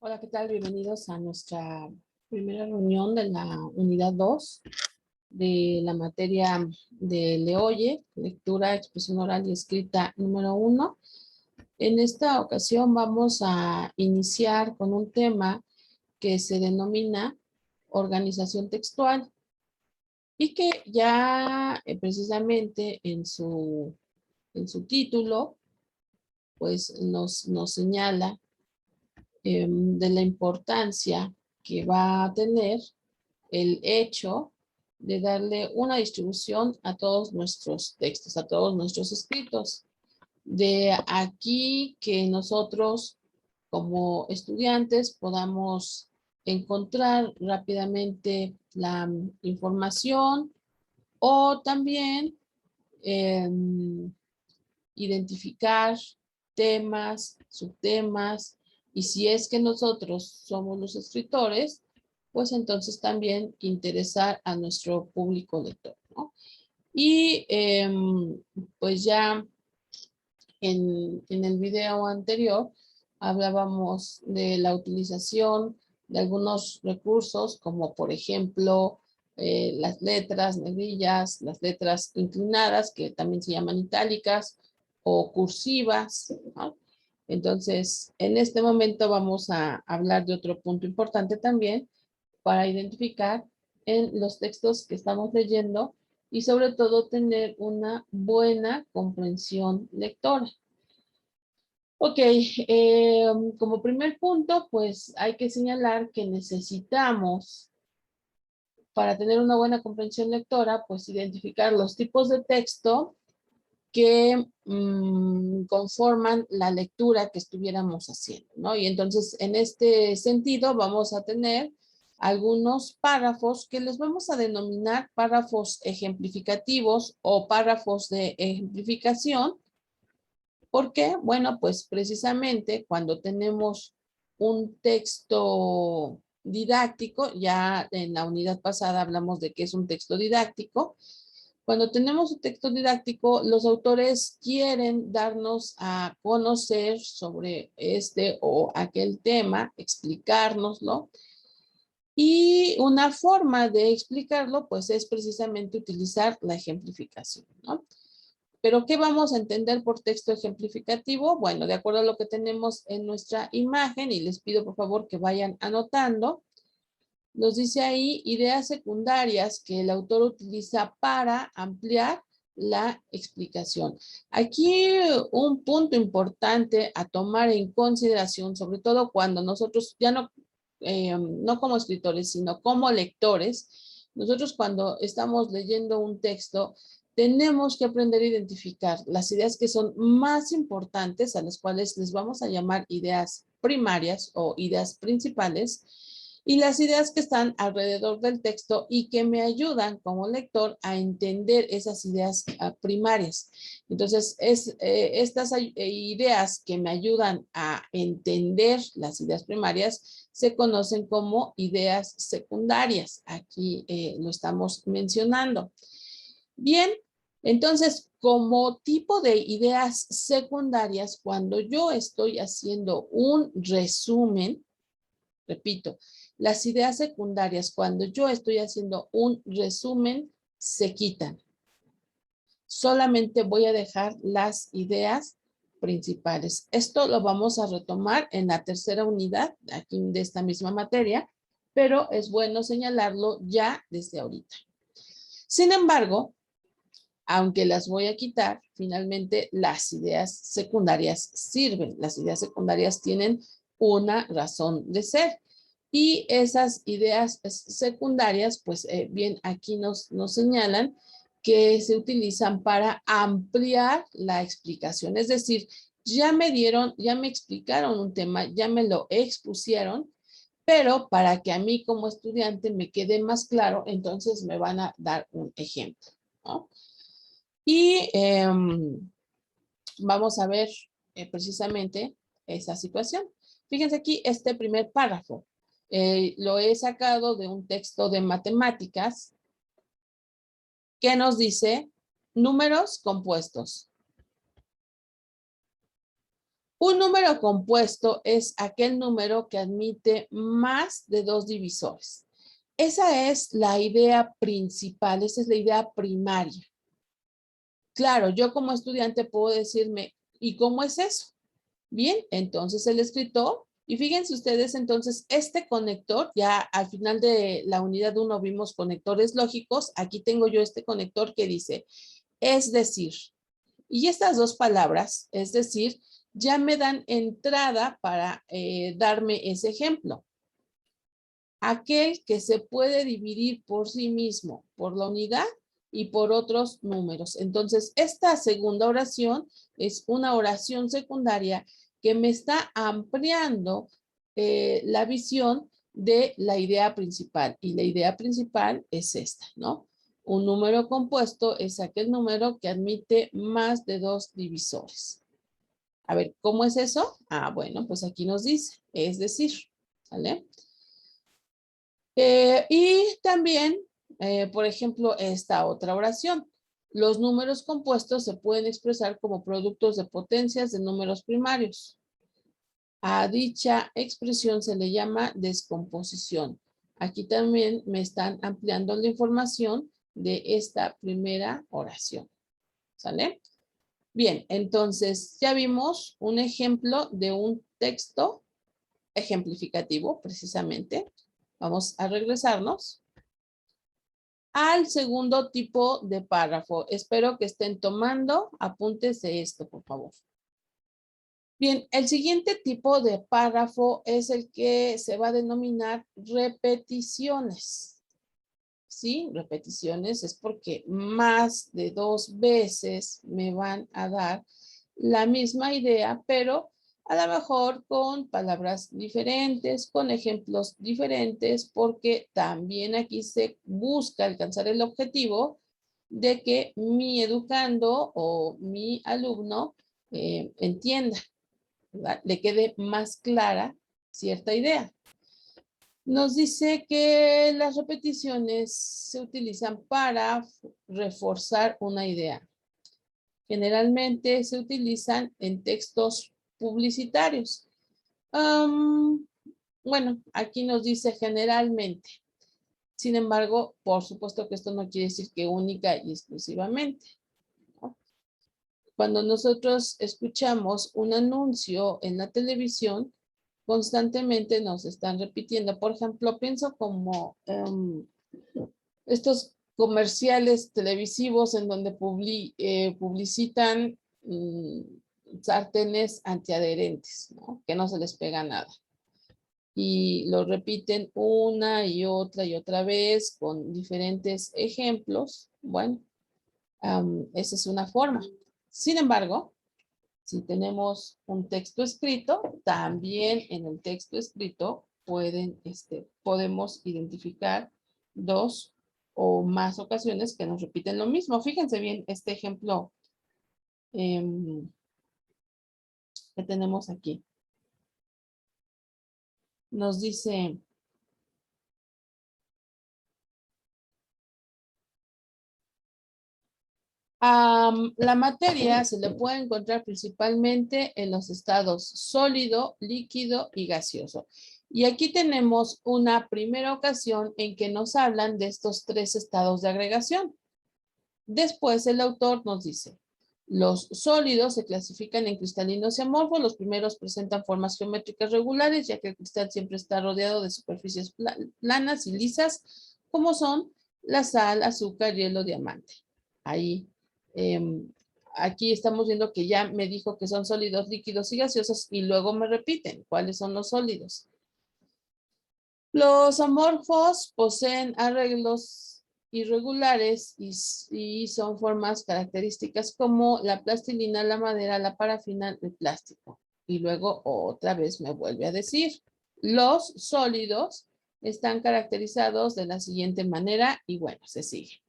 Hola, ¿qué tal? Bienvenidos a nuestra primera reunión de la unidad 2 de la materia de LEOYE, lectura, expresión oral y escrita número 1. En esta ocasión vamos a iniciar con un tema que se denomina organización textual y que ya precisamente en su título pues nos señala de la importancia que va a tener el hecho de darle una distribución a todos nuestros textos, a todos nuestros escritos. De aquí que nosotros como estudiantes podamos encontrar rápidamente la información o también eh, identificar temas, subtemas, y si es que nosotros somos los escritores, pues entonces también interesar a nuestro público lector, ¿no? Y pues ya en el video anterior hablábamos de la utilización de algunos recursos, como por ejemplo las letras negrillas, las letras inclinadas, que también se llaman itálicas, o cursivas, ¿no? Entonces, en este momento vamos a hablar de otro punto importante también para identificar en los textos que estamos leyendo y sobre todo tener una buena comprensión lectora. Ok, como primer punto, pues hay que señalar que necesitamos, para tener una buena comprensión lectora, pues identificar los tipos de texto que conforman la lectura que estuviéramos haciendo, ¿no? Y entonces, en este sentido, vamos a tener algunos párrafos que les vamos a denominar párrafos ejemplificativos o párrafos de ejemplificación. ¿Por qué? Bueno, pues precisamente cuando tenemos un texto didáctico, ya en la unidad pasada hablamos de qué es un texto didáctico. Cuando tenemos un texto didáctico, los autores quieren darnos a conocer sobre este o aquel tema, explicárnoslo. Y una forma de explicarlo, pues es precisamente utilizar la ejemplificación, ¿no? Pero, ¿qué vamos a entender por texto ejemplificativo? Bueno, de acuerdo a lo que tenemos en nuestra imagen, y les pido por favor que vayan anotando, nos dice ahí ideas secundarias que el autor utiliza para ampliar la explicación. Aquí un punto importante a tomar en consideración, sobre todo cuando nosotros ya no como escritores, sino como lectores, nosotros cuando estamos leyendo un texto, tenemos que aprender a identificar las ideas que son más importantes, a las cuales les vamos a llamar ideas primarias o ideas principales, y las ideas que están alrededor del texto y que me ayudan como lector a entender esas ideas primarias. Entonces, estas ideas que me ayudan a entender las ideas primarias se conocen como ideas secundarias. Aquí lo estamos mencionando. Bien, entonces, como tipo de ideas secundarias, cuando yo estoy haciendo un resumen, repito, las ideas secundarias, cuando yo estoy haciendo un resumen, se quitan. Solamente voy a dejar las ideas principales. Esto lo vamos a retomar en la tercera unidad, aquí de esta misma materia, pero es bueno señalarlo ya desde ahorita. Sin embargo, aunque las voy a quitar, finalmente las ideas secundarias sirven. Las ideas secundarias tienen una razón de ser. Y esas ideas secundarias, pues bien, aquí nos señalan que se utilizan para ampliar la explicación. Es decir, ya me explicaron un tema, ya me lo expusieron, pero para que a mí como estudiante me quede más claro, entonces me van a dar un ejemplo, ¿no? Y vamos a ver precisamente esa situación. Fíjense aquí este primer párrafo. Lo he sacado de un texto de matemáticas que nos dice números compuestos. Un número compuesto es aquel número que admite más de 2 divisores. Esa es la idea principal, esa es la idea primaria. Claro, yo como estudiante puedo decirme, ¿y cómo es eso? Bien, entonces el escritor, y fíjense ustedes, entonces este conector, ya al final de la unidad 1 vimos conectores lógicos, aquí tengo yo este conector que dice, es decir, y estas dos palabras, es decir, ya me dan entrada para darme ese ejemplo. Aquel que se puede dividir por sí mismo, por la unidad y por otros números. Entonces, esta segunda oración es una oración secundaria que me está ampliando la visión de la idea principal. Y la idea principal es esta, ¿no? Un número compuesto es aquel número que admite más de 2 divisores. A ver, ¿cómo es eso? Ah, bueno, pues aquí nos dice, es decir, ¿vale? Y también, por ejemplo, esta otra oración. Los números compuestos se pueden expresar como productos de potencias de números primarios. A dicha expresión se le llama descomposición. Aquí también me están ampliando la información de esta primera oración. ¿Sale? Bien, entonces ya vimos un ejemplo de un texto ejemplificativo, precisamente. Vamos a regresarnos al segundo tipo de párrafo. Espero que estén tomando apuntes de esto, por favor. Bien, el siguiente tipo de párrafo es el que se va a denominar repeticiones. ¿Sí? Repeticiones es porque más de 2 veces me van a dar la misma idea, pero a lo mejor con palabras diferentes, con ejemplos diferentes, porque también aquí se busca alcanzar el objetivo de que mi educando o mi alumno entienda, ¿verdad? Le quede más clara cierta idea. Nos dice que las repeticiones se utilizan para reforzar una idea. Generalmente se utilizan en textos publicitarios. Bueno, aquí nos dice generalmente. Sin embargo, por supuesto que esto no quiere decir que única y exclusivamente, ¿no? Cuando nosotros escuchamos un anuncio en la televisión, constantemente nos están repitiendo. Por ejemplo, pienso como estos comerciales televisivos en donde publicitan sartenes antiadherentes, ¿no? Que no se les pega nada. Y lo repiten una y otra vez con diferentes ejemplos. Bueno, esa es una forma. Sin embargo, si tenemos un texto escrito, también en el texto escrito podemos identificar 2 o más ocasiones que nos repiten lo mismo. Fíjense bien este ejemplo que tenemos aquí. Nos dice, la materia se le puede encontrar principalmente en los estados sólido, líquido y gaseoso. Y aquí tenemos una primera ocasión en que nos hablan de estos 3 estados de agregación. Después el autor nos dice, los sólidos se clasifican en cristalinos y amorfos. Los primeros presentan formas geométricas regulares, ya que el cristal siempre está rodeado de superficies planas y lisas, como son la sal, azúcar, hielo, diamante. Ahí, aquí estamos viendo que ya me dijo que son sólidos, líquidos y gaseosos, y luego me repiten cuáles son los sólidos. Los amorfos poseen arreglos irregulares y son formas características como la plastilina, la madera, la parafina, el plástico. Y luego otra vez me vuelve a decir, los sólidos están caracterizados de la siguiente manera y bueno, se sigue.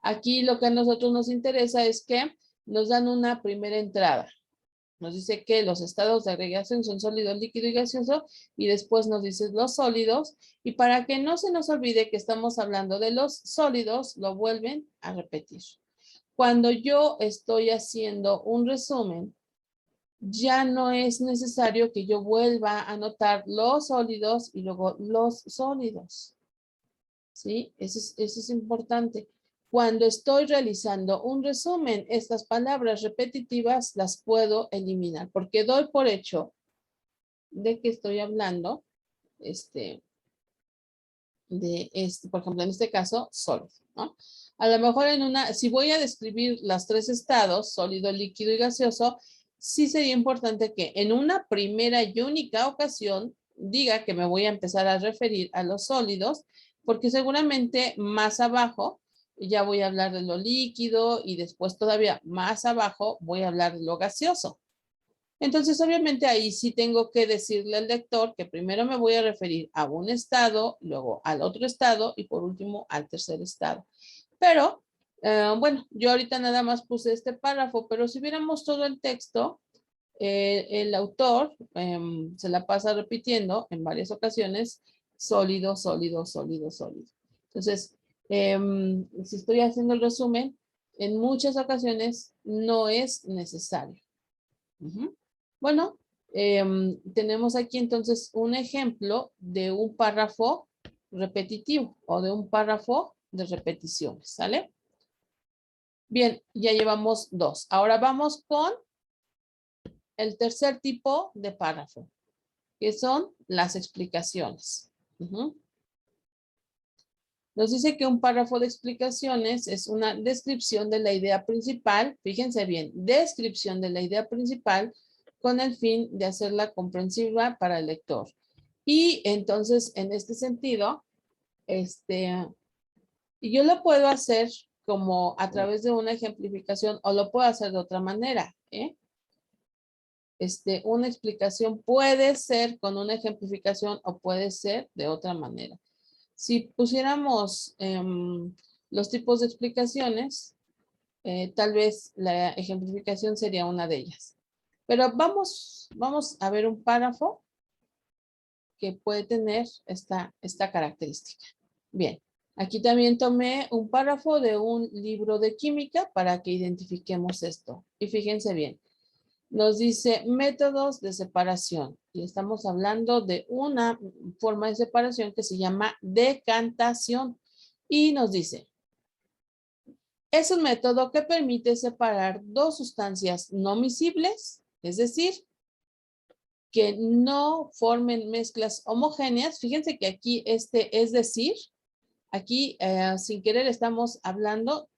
Aquí lo que a nosotros nos interesa es que nos dan una primera entrada. Nos dice que los estados de agregación son sólido, líquido y gaseoso, y después nos dice los sólidos, y para que no se nos olvide que estamos hablando de los sólidos, lo vuelven a repetir. Cuando yo estoy haciendo un resumen ya no es necesario que yo vuelva a anotar los sólidos y luego los sólidos. ¿Sí? Eso es importante. Cuando estoy realizando un resumen, estas palabras repetitivas las puedo eliminar porque doy por hecho de que estoy hablando, por ejemplo, en este caso, sólido, ¿no? A lo mejor si voy a describir los tres estados, sólido, líquido y gaseoso, sí sería importante que en una primera y única ocasión diga que me voy a empezar a referir a los sólidos, porque seguramente más abajo ya voy a hablar de lo líquido y después todavía más abajo voy a hablar de lo gaseoso. Entonces, obviamente ahí sí tengo que decirle al lector que primero me voy a referir a un estado, luego al otro estado y por último al tercer estado. Pero, bueno, yo ahorita nada más puse este párrafo, pero si viéramos todo el texto, el autor se la pasa repitiendo en varias ocasiones, sólido, sólido, sólido, sólido. Entonces, si estoy haciendo el resumen, en muchas ocasiones no es necesario. Bueno, tenemos aquí entonces un ejemplo de un párrafo repetitivo o de un párrafo de repeticiones, ¿sale? Bien, ya llevamos dos. Ahora vamos con el tercer tipo de párrafo, que son las explicaciones. Nos dice que un párrafo de explicaciones es una descripción de la idea principal, fíjense bien, descripción de la idea principal con el fin de hacerla comprensiva para el lector. Y entonces, en este sentido, yo lo puedo hacer como a través de una ejemplificación o lo puedo hacer de otra manera. Una explicación puede ser con una ejemplificación o puede ser de otra manera. Si pusiéramos los tipos de explicaciones, tal vez la ejemplificación sería una de ellas. Pero vamos a ver un párrafo que puede tener esta característica. Bien, aquí también tomé un párrafo de un libro de química para que identifiquemos esto. Y fíjense bien, nos dice métodos de separación. Y estamos hablando de una forma de separación que se llama decantación. Y nos dice, es un método que permite separar dos sustancias no miscibles, es decir, que no formen mezclas homogéneas. Fíjense que aquí es decir, aquí sin querer estamos hablando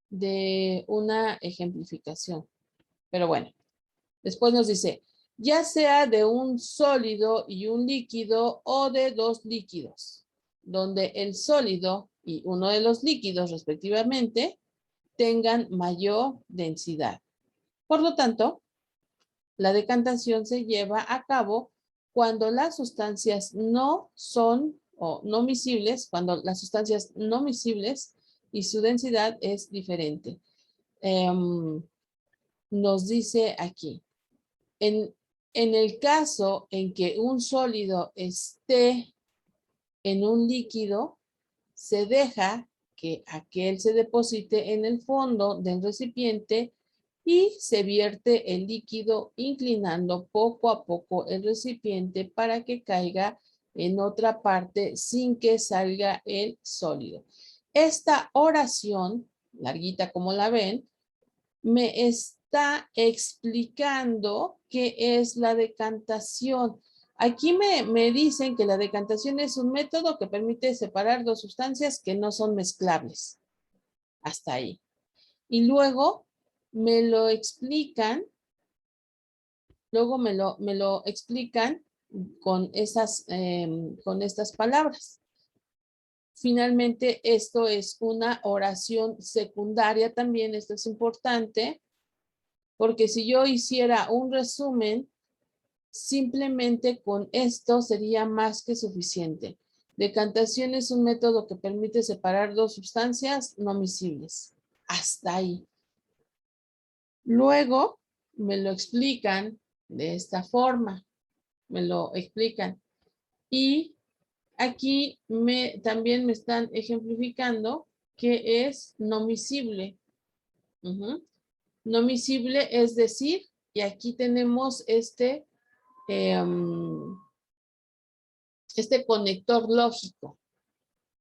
de una ejemplificación. Pero bueno, después nos dice, ya sea de un sólido y un líquido o de dos líquidos, donde el sólido y uno de los líquidos respectivamente tengan mayor densidad. Por lo tanto, la decantación se lleva a cabo cuando las sustancias no son o no miscibles, cuando las sustancias no miscibles y su densidad es diferente. Nos dice aquí, en el caso en que un sólido esté en un líquido, se deja que aquel se deposite en el fondo del recipiente y se vierte el líquido inclinando poco a poco el recipiente para que caiga en otra parte sin que salga el sólido. Esta oración, larguita como la ven, me está explicando qué es la decantación. Aquí me dicen que la decantación es un método que permite separar dos sustancias que no son mezclables. Hasta ahí. Y luego me lo explican, con estas palabras. Finalmente, esto es una oración secundaria también, esto es importante, porque si yo hiciera un resumen, simplemente con esto sería más que suficiente. Decantación es un método que permite separar dos sustancias no miscibles. Hasta ahí. Luego me lo explican de esta forma. Me lo explican. Y aquí también me están ejemplificando qué es no miscible. No miscible es decir, Y aquí tenemos este conector lógico.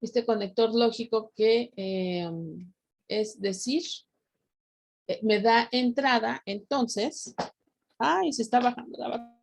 Este conector lógico que es decir, me da entrada, entonces, ay, se está bajando la batería.